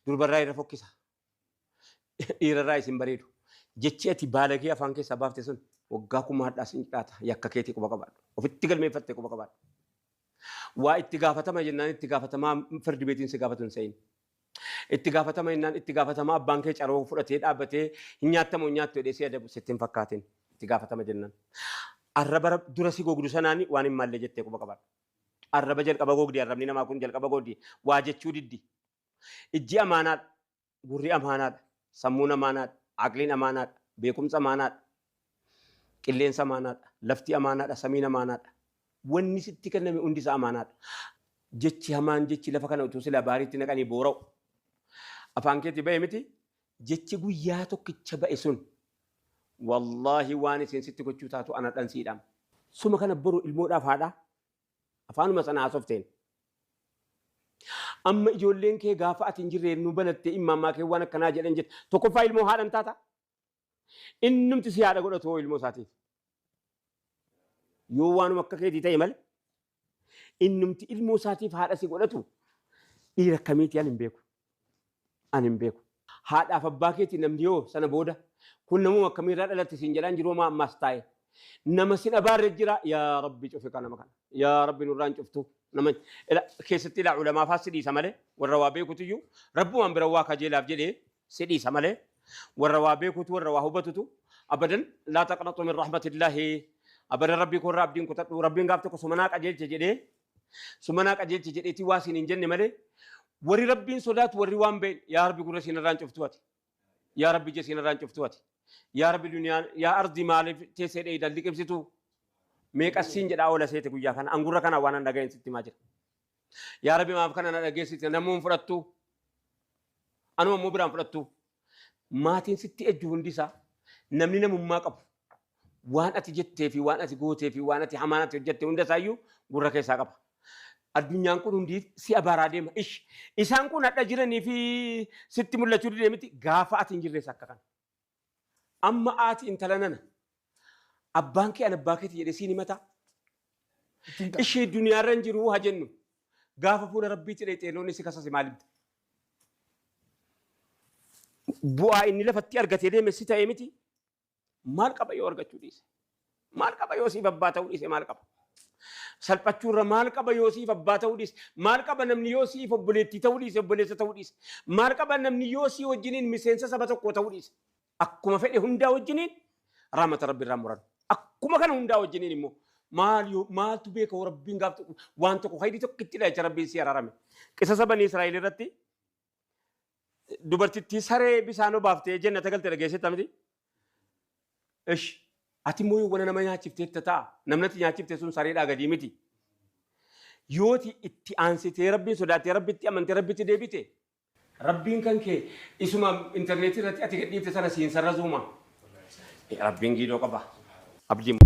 durbarraa irra fokkisa. Dhiirarraa isin bareedu. Jechi ati baalagee afaan keessaa baafte sun waggaa kumaadhaa sin dhaata yakka keetii quba qabaadhu. Ofitti galmeeffattee quba qabaadhu. Waa itti gaafatama jennaan itti gaafatamaa firdi beetiin si gaafatu hin se'in. Itti gaafatama jennaan itti gaafatamaa abbaan kee caroo fudhatee dhaabbatee hin nyaattamu hin nyaattu jedhee si adabu sitti hin fakkaatin itti gaafatama jennaan. Arraba dura si gogdu sanaani waan hin maalle jettee quba qabaadhu. Arraba jalqaba gogdi arrabni namaa kun jalqaba gogdi waa jechuu diddi. Ijji amaanaadha. Gurri amaanaadha. Sammuun amaanaadha. Aqliin amaanaadha. Beekumsa amaanaadha. Qilleensa amaanaadha. Lafti amaanaadha. Samiin amaanaadha. Wanni sitti kenname hundi isaa amaanaadha. Jechi hamaan jechi lafa kana utuu sila baariitti naqanii boora'u. Afaan keetti ba'e miti jechi guyyaa tokkicha ba'e sun wallaahi waan isin sitti gochuu taatu ana dhansiidhaam. Suma kana boru ilmoodhaaf haadha afaanuma sana haasofteen. Amma ijoolleen kee gaafa ati hin jirre nu banattee imaamaa kee waan akkanaa jedhan jette tokkoffaa ilmoo haadhan taata. Innumti si haadha godhatu ilmoo isaatiif. Yoo waanuma akka keetii ta'e malee innumti ilmoo isaatiif haadha si godhatu dhiira akkamiiti ani hin beeku. Ani hin beeku. Haadhaaf abbaa keetii namni yoo sana booda kun namuma akkamiirraa dhalatte siin jedhaan jiruu ammaas taa'e. Nama sin abaarre jira yaa rabbi cufe kana makana. Yaa rabbi nurraan cuftu. Nama keessatti ilaa ulamaa faa si dhiisa malee warra waa beekutuyyuu rabbumaan bira waa kajeelaaf jedhee si dhiisa malee warra waa beekutu warra waa hubatutu abadan laa taqnatu min rahmatillaahi abadan rabbii korraa abdiin kutadhu rabbiin gaaf tokko sumanaa qajeelche jedheeti waa siin hin jenne malee warri rabbiin sodaatu warri waan beekne yaa rabbi gurra siin irraan cuftu ati yaa rabbi ija siin irraan cuftu ati yaa rabbi duniyaan yaa ardi maaliif teessee dheeydaan liqimsitu meeqassiin jedhaa oola seete guyyaa kana angurra kana waan an dhagahin sitti maa jira yaa rabbi maaf kana na dhageessite namuun fudhattu anuma immoo biraan fudhattu maatiin sitti ejju hundisaa namni namummaa qabu waan ati jettee fi waan ati gootee fi waan ati hamaan ati hojjette hundasaayyuu gurra keessaa qaba. Addunyaan kun hundi si abaaraa deema. Isaan kun hadha jiranii fi sitti mul'achuu deemiti gaafa ati hin jirres akka kana. Amma ati intala nana abbaan kee an abbaa keeti jedhee siin himataa. Ishee duniyaarra hin jiru haa jennu gaafa fuula rabbiitti dheexeenoonni si kasase maalitti? Bu'aa inni lafatti argatee deeme si ta'ee miti maal qaba yoo argachuu dhiise? Maal qaba yoo siif abbaa ta'uu dhiise maal qaba? Salphachuurra maal qaba yoo siif abbaa ta'uu dhiise? Maal qaba namni yoo siif obboleettii ta'uu dhiise obboleessa ta'uu dhiise? Maal qaba namni yoo sii wajjiniin miseensa saba tokkoo ta'uu dhiise? Akkuma fedhe hundaa wajjiniin rahmata rabbi irraa muran. Akkuma kana hundaa wajjiniin immoo maaltu beeka rabbiin gaaf waan tokko haydi tokkitti dha jecha rabbiin si araarame. Qisasa banii Israa'el irratti dubartittii saree bishaan obaaftee jannata galte dhageessetta miti. Ish ati immoo yoo wana nama nyaachifteetta ta'a namnatti nyaachifte sun sareedhaa gadii miti. Yooti itti aansitee rabbiin sodaattee rabbitti amantee rabbitti deebite. Rabbiin kan kee isuma intarneetii irratti ati gadhiifte sana siin sarara zuuma. Rabbiin giidoo qaba. Abdiin.